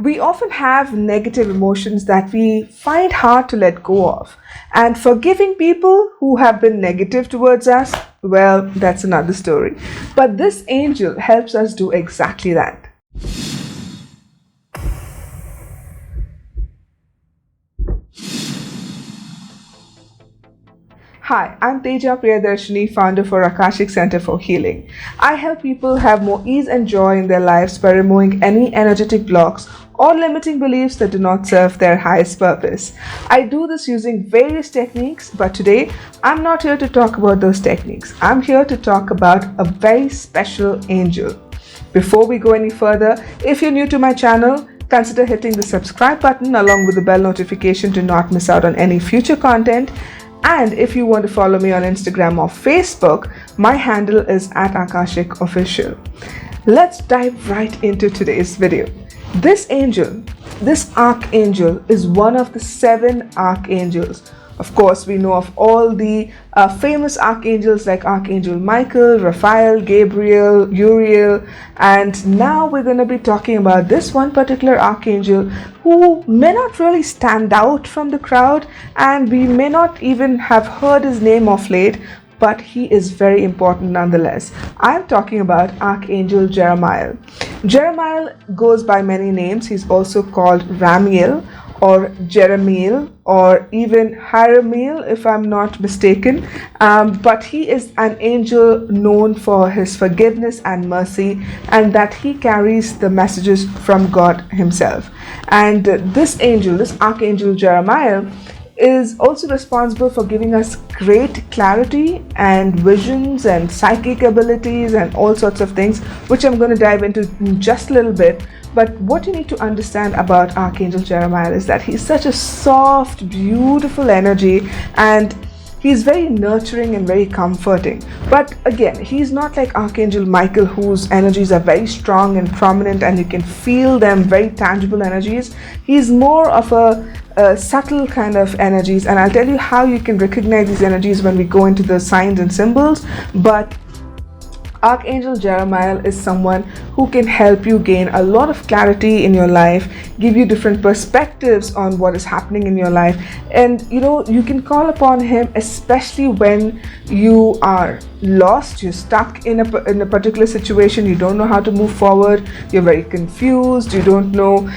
We often have negative emotions that we find hard to let go of. And forgiving people who have been negative towards us, well, that's another story. But this angel helps us do exactly that. Hi, I'm Teja Priyadarshini, founder for Akashic Center for Healing. I help people have more ease and joy in their lives by removing any energetic blocks or limiting beliefs that do not serve their highest purpose. I do this using various techniques, but today I'm not here to talk about those techniques. I'm here to talk about a very special angel. Before we go any further, if you're new to my channel, consider hitting the subscribe button along with the bell notification to not miss out on any future content. And if you want to follow me on Instagram or Facebook, my handle is @AkashicOfficial. Let's dive right into today's video. This archangel, is one of the 7 archangels. Of course, we know of all the famous archangels like Archangel Michael, Raphael, Gabriel, Uriel, and now we're going to be talking about this one particular archangel who may not really stand out from the crowd, and we may not even have heard his name of late, but he is very important nonetheless. I'm talking about Archangel Jeremiel. Jeremiel goes by many names. He's also called Ramiel or Jeremiel or even Jeremiel, if I'm not mistaken. But he is an angel known for his forgiveness and mercy, and that he carries the messages from God himself. And this Archangel Jeremiel, is also responsible for giving us great clarity and visions and psychic abilities and all sorts of things, which I'm going to dive into in just a little bit. But what you need to understand about Archangel Jeremiah is that he's such a soft, beautiful energy, and he's very nurturing and very comforting. But again, he's not like Archangel Michael, whose energies are very strong and prominent and you can feel them, very tangible energies. He's more of a subtle kind of energies, and I'll tell you how you can recognize these energies when we go into the signs and symbols. But Archangel Jeremiah is someone who can help you gain a lot of clarity in your life, give you different perspectives on what is happening in your life. And you can call upon him especially when you are lost, you're stuck in a particular situation, you don't know how to move forward, you're very confused, you don't know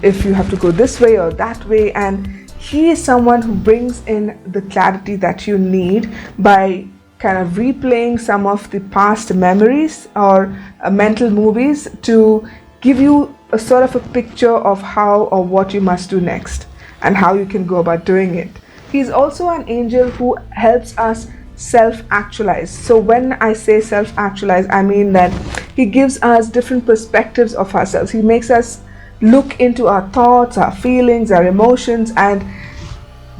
if you have to go this way or that way. And he is someone who brings in the clarity that you need by kind of replaying some of the past memories or mental movies to give you a sort of a picture of how or what you must do next and how you can go about doing it. He's also an angel who helps us self-actualize. So when I say self-actualize, I mean that he gives us different perspectives of ourselves. He makes us look into our thoughts, our feelings, our emotions, and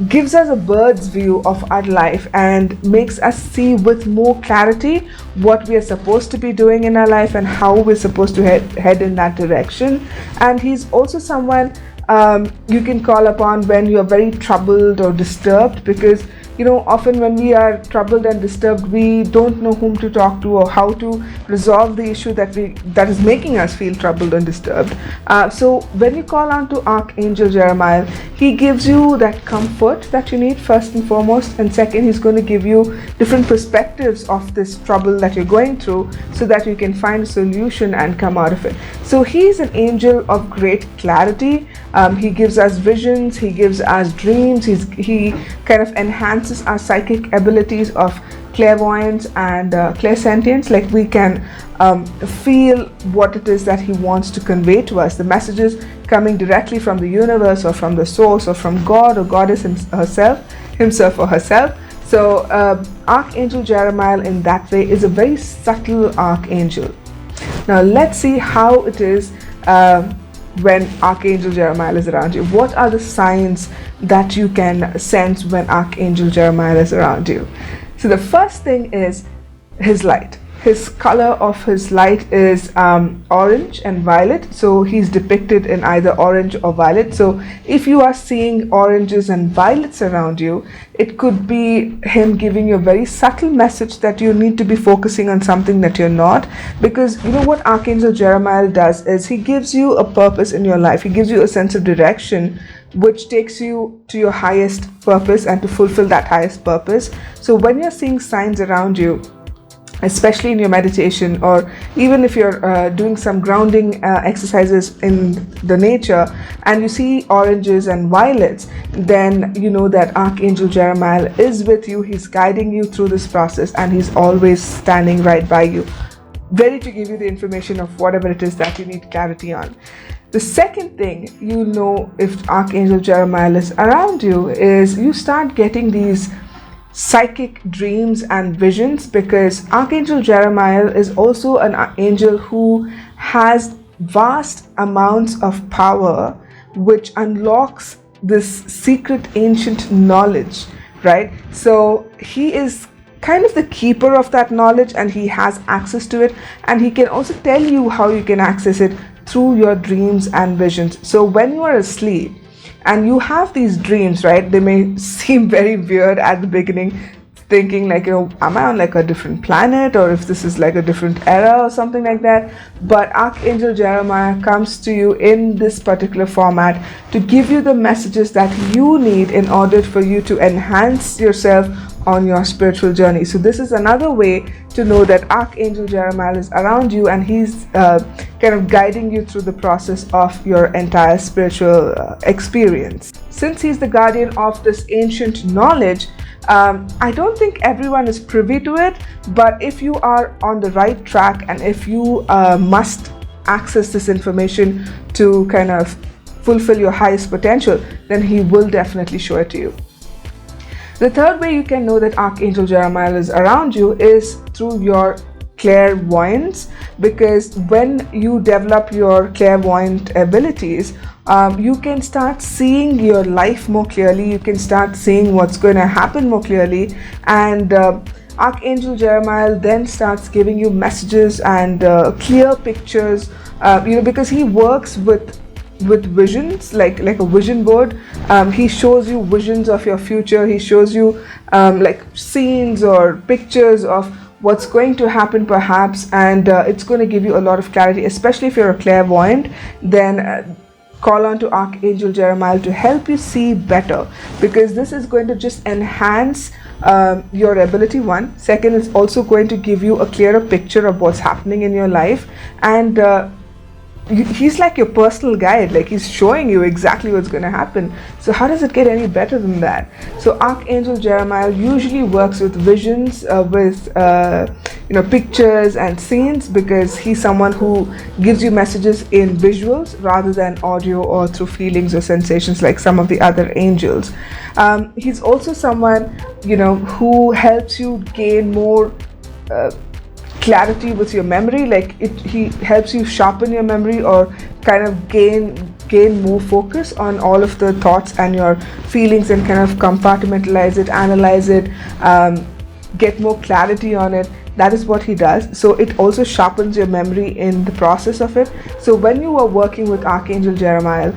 gives us a bird's view of our life and makes us see with more clarity what we are supposed to be doing in our life and how we're supposed to head in that direction. And he's also someone you can call upon when you're very troubled or disturbed, because often when we are troubled and disturbed, we don't know whom to talk to or how to resolve the issue that is making us feel troubled and disturbed. So when you call on to Archangel Jeremiah, he gives you that comfort that you need first and foremost, and second, he's going to give you different perspectives of this trouble that you're going through so that you can find a solution and come out of it. So he's an angel of great clarity. He gives us visions, he gives us dreams, he kind of enhances our psychic abilities of clairvoyance and clairsentience. Like we can feel what it is that he wants to convey to us, the messages coming directly from the universe or from the source or from God or goddess himself or herself. So Archangel Jeremiah in that way is a very subtle archangel. Now let's see how it is when Archangel Jeremiah is around you. What are the signs that you can sense when Archangel Jeremiah is around you? So the first thing is his light. his color of his light is orange and violet, so he's depicted in either orange or violet. So if you are seeing oranges and violets around you, it could be him giving you a very subtle message that you need to be focusing on something that you're not. Because you know what Archangel Jeremiah does is he gives you a purpose in your life, he gives you a sense of direction which takes you to your highest purpose and to fulfill that highest purpose. So when you're seeing signs around you, especially in your meditation, or even if you're doing some grounding exercises in the nature, and you see oranges and violets, then you know that Archangel Jeremiah is with you. He's guiding you through this process, and he's always standing right by you, ready to give you the information of whatever it is that you need clarity on. The second thing you know if Archangel Jeremiah is around you is you start getting these psychic dreams and visions, because Archangel Jeremiah is also an angel who has vast amounts of power which unlocks this secret ancient knowledge, right? So he is kind of the keeper of that knowledge, and he has access to it, and he can also tell you how you can access it through your dreams and visions. So when you are asleep and you have these dreams, right, they may seem very weird at the beginning, thinking like, you know, am I on like a different planet, or if this is like a different era or something like that. But Archangel Jeremiah comes to you in this particular format to give you the messages that you need in order for you to enhance yourself on your spiritual journey. So this is another way to know that Archangel Jeremiah is around you, and he's kind of guiding you through the process of your entire spiritual experience. Since he's the guardian of this ancient knowledge, I don't think everyone is privy to it, but if you are on the right track, and if you must access this information to kind of fulfill your highest potential, then he will definitely show it to you. The third way you can know that Archangel Jeremiah is around you is through your clairvoyance, because when you develop your clairvoyant abilities, you can start seeing your life more clearly, you can start seeing what's going to happen more clearly, and Archangel Jeremiah then starts giving you messages and clear pictures, because he works with visions, like a vision board. He shows you visions of your future, he shows you like scenes or pictures of what's going to happen perhaps, and it's going to give you a lot of clarity. Especially if you're a clairvoyant, then call on to Archangel Jeremiah to help you see better, because this is going to just enhance your ability. One, second, it's also going to give you a clearer picture of what's happening in your life, and he's like your personal guide, like he's showing you exactly what's going to happen. So how does it get any better than that? So Archangel Jeremiah usually works with visions, with pictures and scenes, because he's someone who gives you messages in visuals rather than audio or through feelings or sensations like some of the other angels. He's also someone who helps you gain more clarity with your memory, like he helps you sharpen your memory, or kind of gain more focus on all of the thoughts and your feelings, and kind of compartmentalize it, analyze it, get more clarity on it. That is what he does. So it also sharpens your memory in the process of it. So when you are working with Archangel Jeremiah,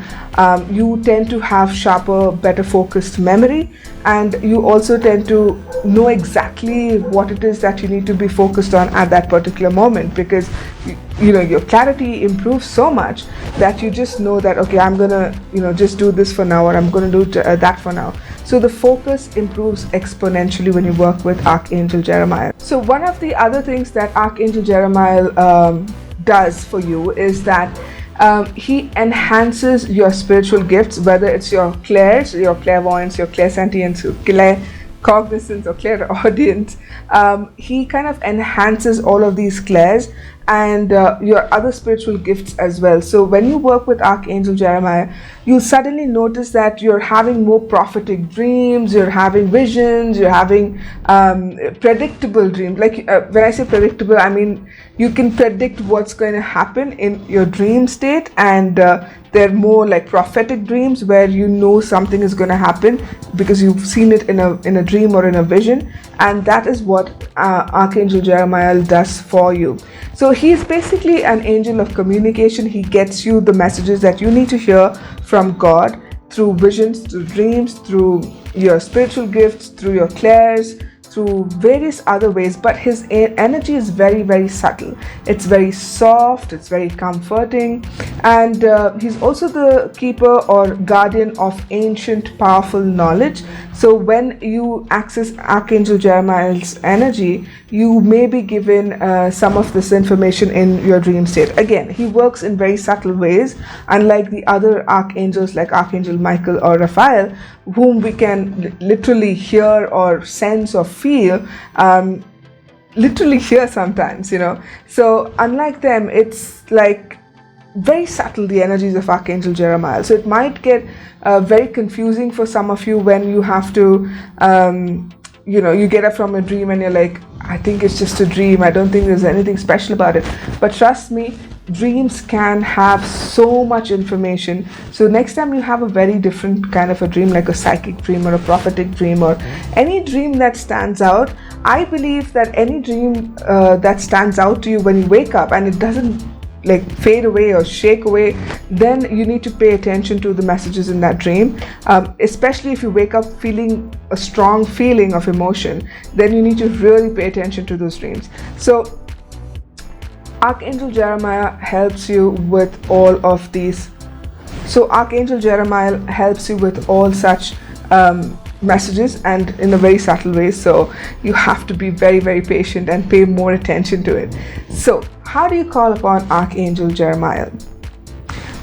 you tend to have sharper, better focused memory, and you also tend to know exactly what it is that you need to be focused on at that particular moment, because your clarity improves so much that you just know that, okay, I'm gonna just do this for now, or I'm gonna do that for now. So the focus improves exponentially when you work with Archangel Jeremiah. So one of the other things that Archangel Jeremiah does for you is that he enhances your spiritual gifts, whether it's your clairs, your clairvoyance, your clairsentience, your claircognizance, or clairaudience. He kind of enhances all of these clairs and your other spiritual gifts as well. So when you work with Archangel Jeremiah, you'll suddenly notice that you're having more prophetic dreams, you're having visions, you're having predictable dreams. Like when I say predictable, I mean you can predict what's going to happen in your dream state, and They're more like prophetic dreams where you know something is going to happen because you've seen it in a dream or in a vision, and that is what Archangel Jeremiah does for you. So he's basically an angel of communication. He gets you the messages that you need to hear from God through visions, through dreams, through your spiritual gifts, through your clairs, through various other ways. But his energy is very, very subtle. It's very soft, it's very comforting, and he's also the keeper or guardian of ancient powerful knowledge. So when you access Archangel Jeremiah's energy, you may be given some of this information in your dream state. Again, he works in very subtle ways, unlike the other archangels like Archangel Michael or Raphael, whom we can literally hear or sense or feel, literally hear sometimes, you know. So unlike them, it's like very subtle, the energies of Archangel Jeremiah. So it might get very confusing for some of you when you have to, you get up from a dream and you're like, I think it's just a dream. I don't think there's anything special about it. But trust me, dreams can have so much information. So next time you have a very different kind of a dream, like a psychic dream or a prophetic dream or any dream that stands out, I believe that any dream that stands out to you when you wake up and it doesn't like fade away or shake away, then you need to pay attention to the messages in that dream, especially if you wake up feeling a strong feeling of emotion. Then you need to really pay attention to those dreams. So Archangel Jeremiah helps you with all of these. So Archangel Jeremiah helps you with all such messages, and in a very subtle way. So you have to be very, very patient and pay more attention to it. So how do you call upon Archangel Jeremiah?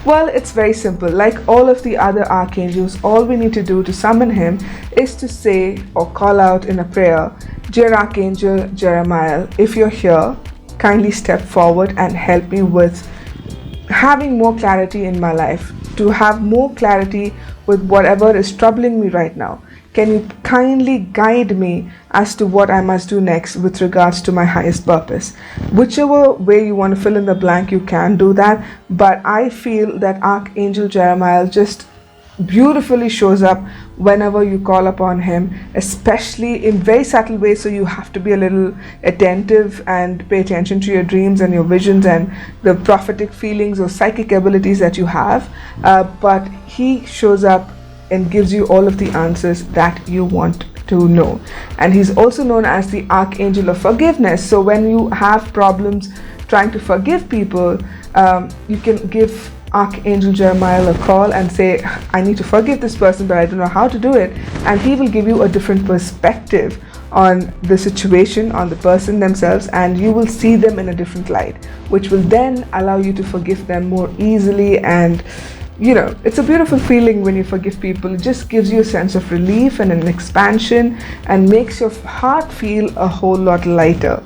Well, it's very simple. Like all of the other archangels, all we need to do to summon him is to say or call out in a prayer, "Dear Archangel Jeremiah, if you're here, kindly step forward and help me with having more clarity in my life, to have more clarity with whatever is troubling me right now. Can you kindly guide me as to what I must do next with regards to my highest purpose?" Whichever way you want to fill in the blank, you can do that. But I feel that Archangel Jeremiah just beautifully shows up whenever you call upon him, especially in very subtle ways. So you have to be a little attentive and pay attention to your dreams and your visions and the prophetic feelings or psychic abilities that you have. But he shows up and gives you all of the answers that you want to know. And he's also known as the Archangel of Forgiveness. So when you have problems trying to forgive people, you can give Archangel Jeremiah a call and say, "I need to forgive this person, but I don't know how to do it." And he will give you a different perspective on the situation, on the person themselves, and you will see them in a different light, which will then allow you to forgive them more easily. And it's a beautiful feeling when you forgive people. It just gives you a sense of relief and an expansion and makes your heart feel a whole lot lighter.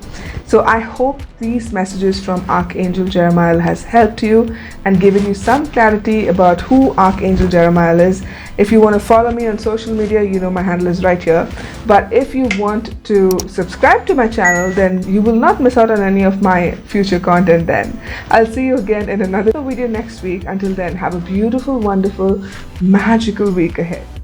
So I hope these messages from Archangel Jeremiah has helped you and given you some clarity about who Archangel Jeremiah is. If you want to follow me on social media, my handle is right here. But if you want to subscribe to my channel, then you will not miss out on any of my future content then. I'll see you again in another video next week. Until then, have a beautiful, wonderful, magical week ahead.